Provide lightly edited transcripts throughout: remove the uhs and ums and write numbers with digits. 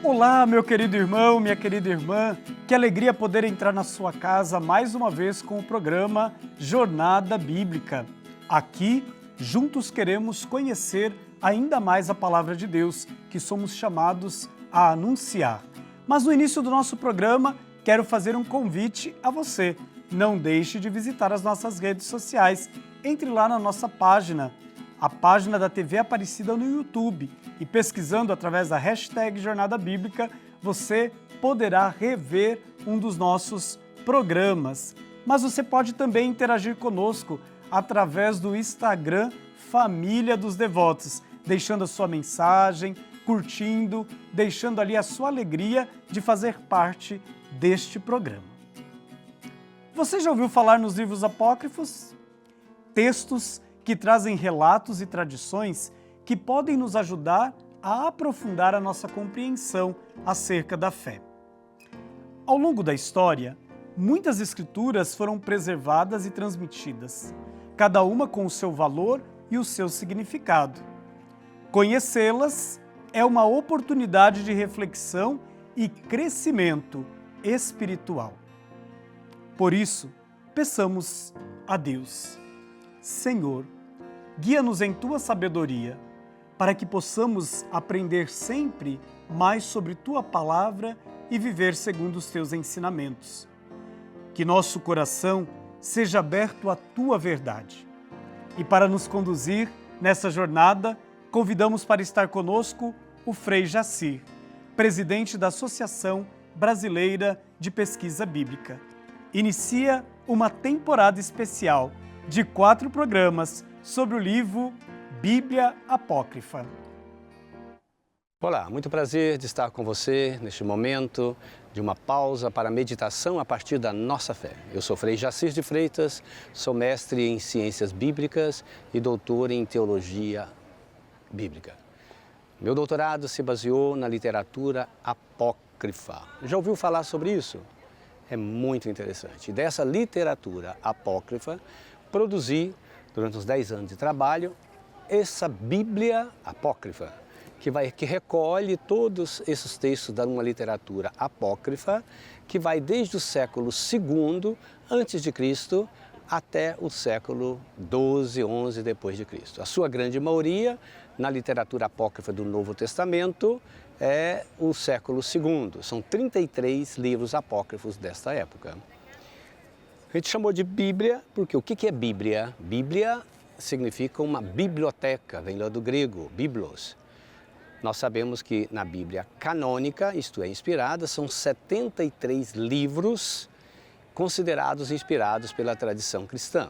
Olá, meu querido irmão, minha querida irmã, que alegria poder entrar na sua casa mais uma vez com o programa Jornada Bíblica. Aqui, juntos queremos conhecer ainda mais a Palavra de Deus, que somos chamados a anunciar. Mas no início do nosso programa, quero fazer um convite a você. Não deixe de visitar as nossas redes sociais. Entre lá na nossa página, a página da TV Aparecida no YouTube, e pesquisando através da hashtag Jornada Bíblica, você poderá rever um dos nossos programas. Mas você pode também interagir conosco através do Instagram Família dos Devotos, deixando a sua mensagem, curtindo, deixando ali a sua alegria de fazer parte deste programa. Você já ouviu falar nos livros apócrifos? Textos que trazem relatos e tradições que podem nos ajudar a aprofundar a nossa compreensão acerca da fé. Ao longo da história, muitas escrituras foram preservadas e transmitidas, cada uma com o seu valor e o seu significado. Conhecê-las é uma oportunidade de reflexão e crescimento espiritual. Por isso, peçamos a Deus: Senhor, guia-nos em Tua sabedoria, para que possamos aprender sempre mais sobre Tua Palavra e viver segundo os Teus ensinamentos. Que nosso coração seja aberto à Tua verdade. E para nos conduzir nessa jornada, convidamos para estar conosco o Frei Jacir, presidente da Associação Brasileira de Pesquisa Bíblica. Inicia uma temporada especial de 4 programas sobre o livro Bíblia Apócrifa. Olá, muito prazer de estar com você neste momento de uma pausa para meditação a partir da nossa fé. Eu sou Frei Jacir de Freitas, sou mestre em Ciências Bíblicas e doutor em Teologia Bíblica. Meu doutorado se baseou na literatura apócrifa. Já ouviu falar sobre isso? É muito interessante. Dessa literatura apócrifa, produzi, durante uns 10 anos de trabalho, essa Bíblia apócrifa, que recolhe todos esses textos de uma literatura apócrifa, que vai desde o século II a.C. até o século XII, XI depois de Cristo. A sua grande maioria, na literatura apócrifa do Novo Testamento, é o século II. São 33 livros apócrifos desta época. A gente chamou de Bíblia porque o que é Bíblia? Bíblia significa uma biblioteca, vem lá do grego, biblos. Nós sabemos que na Bíblia canônica, isto é, inspirada, são 73 livros considerados inspirados pela tradição cristã.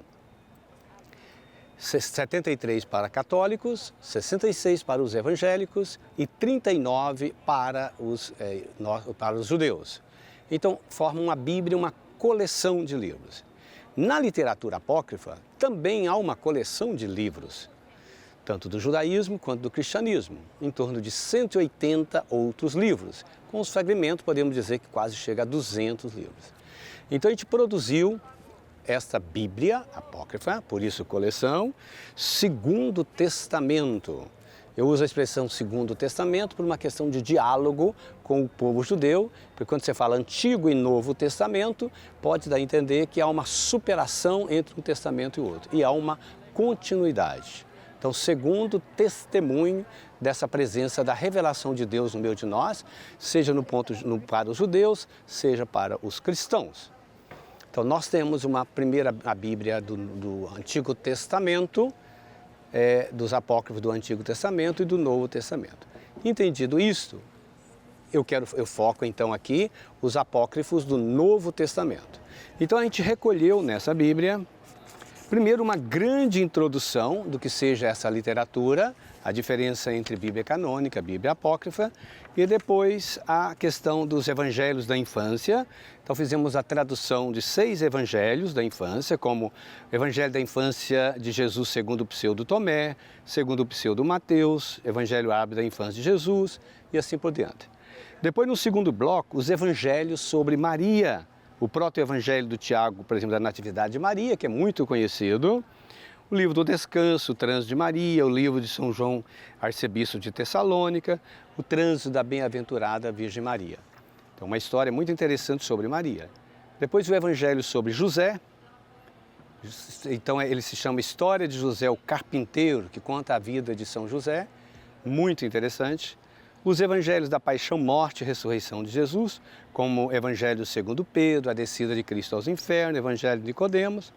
73 para católicos, 66 para os evangélicos e 39 para os judeus. Então, formam uma Bíblia, uma coleção de livros. Na literatura apócrifa, também há uma coleção de livros, tanto do judaísmo quanto do cristianismo, em torno de 180 outros livros. Com os fragmentos, podemos dizer que quase chega a 200 livros. Então, a gente produziu esta Bíblia apócrifa, por isso coleção, Segundo Testamento. Eu uso a expressão Segundo Testamento por uma questão de diálogo com o povo judeu, porque quando você fala Antigo e Novo Testamento, pode dar a entender que há uma superação entre um testamento e outro, e há uma continuidade. Então, segundo testemunho dessa presença da revelação de Deus no meio de nós, seja para os judeus, seja para os cristãos. Então, nós temos a Bíblia do Antigo Testamento, dos apócrifos do Antigo Testamento e do Novo Testamento. Entendido isto, eu foco então aqui os apócrifos do Novo Testamento. Então, a gente recolheu nessa Bíblia, primeiro, uma grande introdução do que seja essa literatura, a diferença entre Bíblia canônica e Bíblia apócrifa, e depois a questão dos evangelhos da infância. Então fizemos a tradução de 6 evangelhos da infância, como o Evangelho da Infância de Jesus segundo o Pseudo Tomé, segundo o Pseudo Mateus, Evangelho Árabe da Infância de Jesus e assim por diante. Depois, no segundo bloco, os evangelhos sobre Maria, o proto-evangelho do Tiago, por exemplo, da Natividade de Maria, que é muito conhecido, O livro do Descanso, o Trânsito de Maria, o livro de São João, arcebispo de Tessalônica, o Trânsito da Bem-aventurada Virgem Maria. Então, uma história muito interessante sobre Maria. Depois o Evangelho sobre José. Então, ele se chama História de José, o Carpinteiro, que conta a vida de São José. Muito interessante. Os Evangelhos da Paixão, Morte e Ressurreição de Jesus, como o Evangelho segundo Pedro, a descida de Cristo aos infernos, Evangelho de Nicodemos.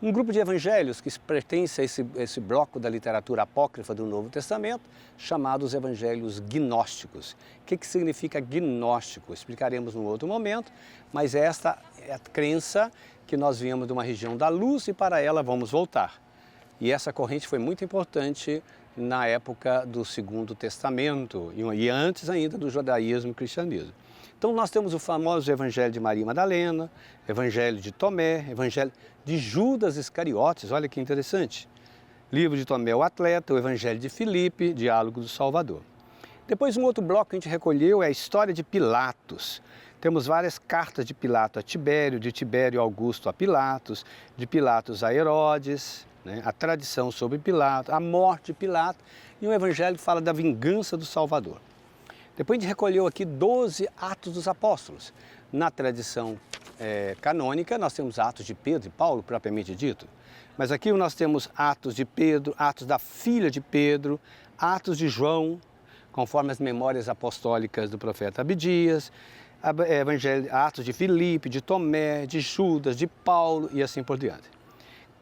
Um grupo de evangelhos que pertence a esse bloco da literatura apócrifa do Novo Testamento, chamados evangelhos gnósticos. O que significa gnóstico? Explicaremos num outro momento, mas esta é a crença que nós viemos de uma região da luz e para ela vamos voltar. E essa corrente foi muito importante na época do Segundo Testamento e antes ainda do judaísmo e cristianismo. Então nós temos o famoso Evangelho de Maria Madalena, Evangelho de Tomé, Evangelho de Judas Iscariotes, olha que interessante. Livro de Tomé o Atleta, o Evangelho de Filipe, Diálogo do Salvador. Depois um outro bloco que a gente recolheu é a história de Pilatos. Temos várias cartas de Pilato a Tibério, de Tibério Augusto a Pilatos, de Pilatos a Herodes, né? A tradição sobre Pilato, a morte de Pilato e um evangelho que fala da vingança do Salvador. Depois a gente recolheu aqui 12 Atos dos Apóstolos. Na tradição canônica, nós temos Atos de Pedro e Paulo, propriamente dito. Mas aqui nós temos Atos de Pedro, Atos da filha de Pedro, Atos de João, conforme as memórias apostólicas do profeta Abdias, Atos de Filipe, de Tomé, de Judas, de Paulo e assim por diante.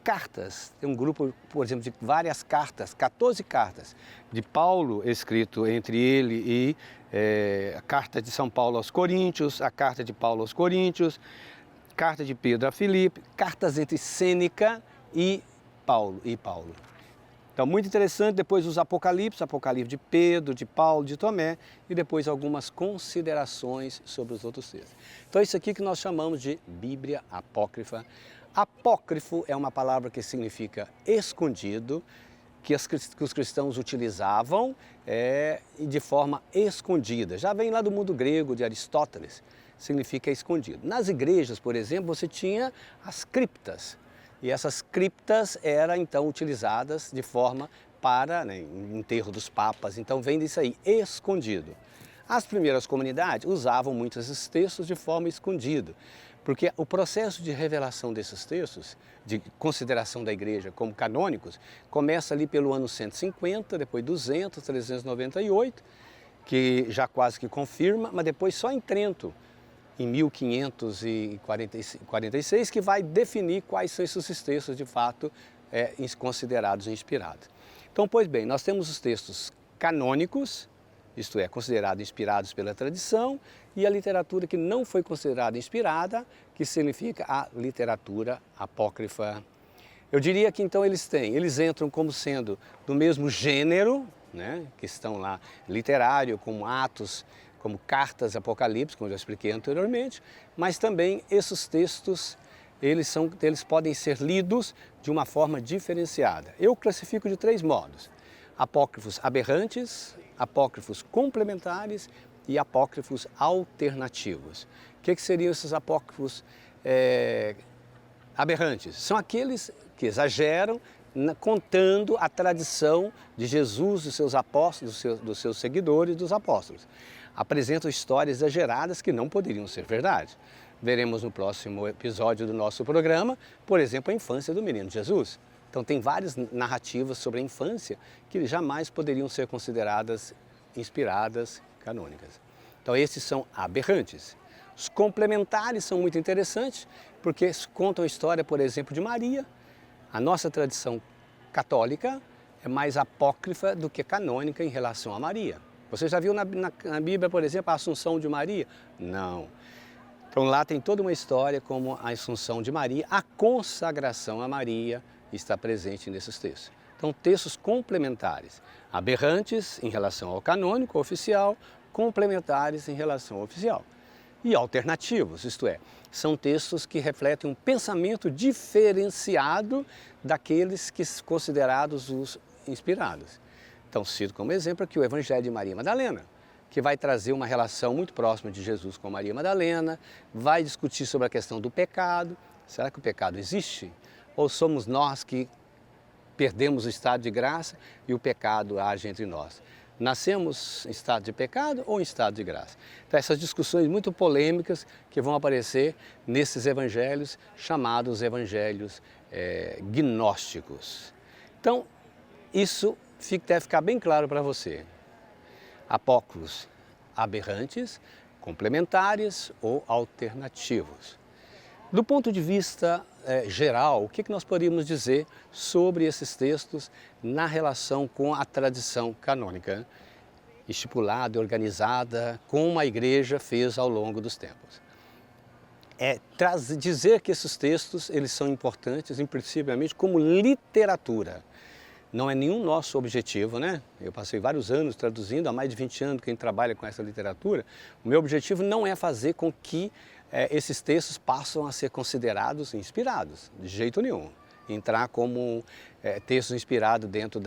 Cartas, tem um grupo, por exemplo, de várias cartas, 14 cartas de Paulo, escrito entre ele e a carta de São Paulo aos Coríntios, a carta de Paulo aos Coríntios, carta de Pedro a Filipe, cartas entre Sêneca e Paulo. Então, muito interessante, depois os Apocalipse de Pedro, de Paulo, de Tomé, e depois algumas considerações sobre os outros textos. Então, isso aqui que nós chamamos de Bíblia Apócrifa. Apócrifo é uma palavra que significa escondido, que os cristãos utilizavam de forma escondida. Já vem lá do mundo grego, de Aristóteles, significa escondido. Nas igrejas, por exemplo, você tinha as criptas, e essas criptas eram então utilizadas de forma para enterro dos papas, então vem disso aí, escondido. As primeiras comunidades usavam muitos desses textos de forma escondida, porque o processo de revelação desses textos, de consideração da igreja como canônicos, começa ali pelo ano 150, depois 200, 398, que já quase que confirma, mas depois só em Trento, em 1546, que vai definir quais são esses textos de fato considerados inspirados. Então, pois bem, nós temos os textos canônicos, isto é, considerados inspirados pela tradição, e a literatura que não foi considerada inspirada, que significa a literatura apócrifa. Eu diria que então eles entram como sendo do mesmo gênero, né, que estão lá, literário, como Atos, como cartas Apocalipse, como eu já expliquei anteriormente, mas também esses textos, eles podem ser lidos de uma forma diferenciada. Eu classifico de 3 modos: apócrifos aberrantes, apócrifos complementares e apócrifos alternativos. O que seriam esses apócrifos aberrantes? São aqueles que exageram, contando a tradição de Jesus, dos seus apóstolos, dos seus seguidores, dos apóstolos. Apresentam histórias exageradas que não poderiam ser verdade. Veremos no próximo episódio do nosso programa, por exemplo, a infância do menino Jesus. Então tem várias narrativas sobre a infância que jamais poderiam ser consideradas inspiradas, canônicas. Então esses são aberrantes. Os complementares são muito interessantes porque contam a história, por exemplo, de Maria. A nossa tradição católica é mais apócrifa do que canônica em relação a Maria. Você já viu na Bíblia, por exemplo, a Assunção de Maria? Não. Então lá tem toda uma história como a Assunção de Maria, a consagração a Maria está presente nesses textos. Então, textos complementares, aberrantes em relação ao canônico oficial, complementares em relação ao oficial. E alternativos, isto é, são textos que refletem um pensamento diferenciado daqueles que considerados os inspirados. Então, cito como exemplo aqui o Evangelho de Maria Madalena, que vai trazer uma relação muito próxima de Jesus com Maria Madalena, vai discutir sobre a questão do pecado. Será que o pecado existe? Ou somos nós que perdemos o estado de graça e o pecado age entre nós. Nascemos em estado de pecado ou em estado de graça? Então, essas discussões muito polêmicas que vão aparecer nesses evangelhos chamados evangelhos gnósticos. Então, isso deve ficar bem claro para você. Apócrifos aberrantes, complementares ou alternativos. Do ponto de vista geral, o que nós poderíamos dizer sobre esses textos na relação com a tradição canônica, estipulada e organizada, como a Igreja fez ao longo dos tempos? Dizer que esses textos eles são importantes, principalmente como literatura. Não é nenhum nosso objetivo, né? Eu passei vários anos traduzindo, há mais de 20 anos que a gente trabalha com essa literatura. O meu objetivo não é fazer com que esses textos passem a ser considerados inspirados, de jeito nenhum. Entrar como textos inspirados dentro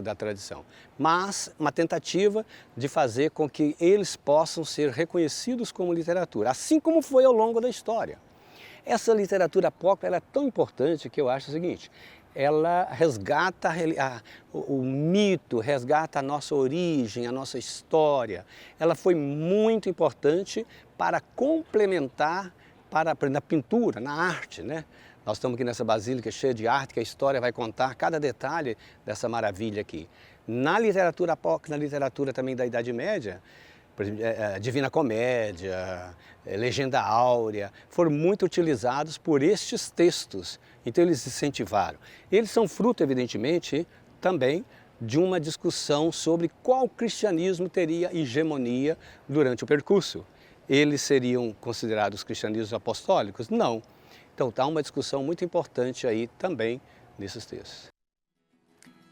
da tradição. Mas uma tentativa de fazer com que eles possam ser reconhecidos como literatura, assim como foi ao longo da história. Essa literatura apócrifa ela é tão importante que eu acho o seguinte: ela resgata o mito, resgata a nossa origem, a nossa história. Ela foi muito importante para complementar na pintura, na arte, né? Nós estamos aqui nessa basílica cheia de arte, que a história vai contar cada detalhe dessa maravilha aqui. Na literatura apócrifa, na literatura também da Idade Média, por exemplo, Divina Comédia, Legenda Áurea, foram muito utilizados por estes textos. Então eles incentivaram. Eles são fruto, evidentemente, também de uma discussão sobre qual cristianismo teria hegemonia durante o percurso. Eles seriam considerados cristianismos apostólicos? Não. Então há uma discussão muito importante aí também nesses textos.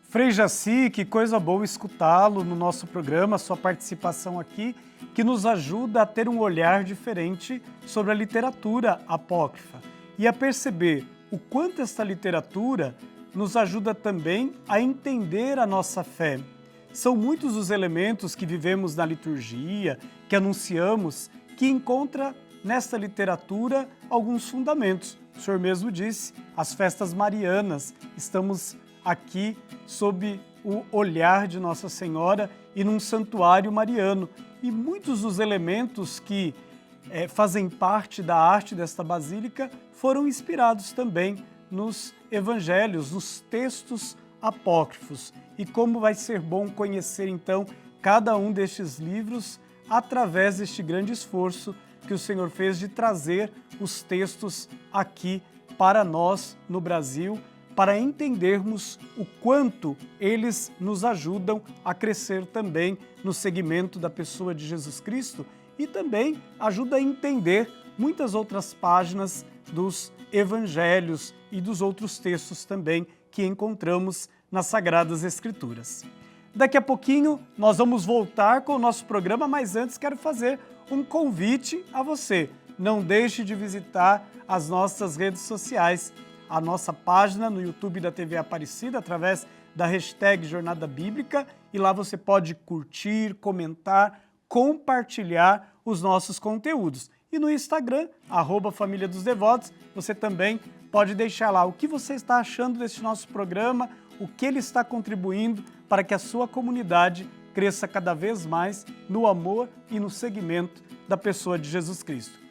Frei Jaci, que coisa boa escutá-lo no nosso programa, sua participação aqui, que nos ajuda a ter um olhar diferente sobre a literatura apócrifa e a perceber o quanto esta literatura nos ajuda também a entender a nossa fé. São muitos os elementos que vivemos na liturgia, que anunciamos, que encontra nesta literatura alguns fundamentos. O senhor mesmo disse, as festas marianas, estamos aqui sob o olhar de Nossa Senhora e num santuário mariano. E muitos dos elementos que fazem parte da arte desta basílica foram inspirados também nos evangelhos, nos textos apócrifos. E como vai ser bom conhecer então cada um destes livros através deste grande esforço que o Senhor fez de trazer os textos aqui para nós no Brasil, para entendermos o quanto eles nos ajudam a crescer também no segmento da pessoa de Jesus Cristo e também ajuda a entender muitas outras páginas dos evangelhos e dos outros textos também que encontramos nas Sagradas Escrituras. Daqui a pouquinho nós vamos voltar com o nosso programa, mas antes quero fazer um convite a você. Não deixe de visitar as nossas redes sociais, a nossa página no YouTube da TV Aparecida, através da hashtag Jornada Bíblica, e lá você pode curtir, comentar, compartilhar os nossos conteúdos. E no Instagram, @Família dos Devotos, você também pode deixar lá o que você está achando desse nosso programa, o que ele está contribuindo para que a sua comunidade cresça cada vez mais no amor e no seguimento da pessoa de Jesus Cristo.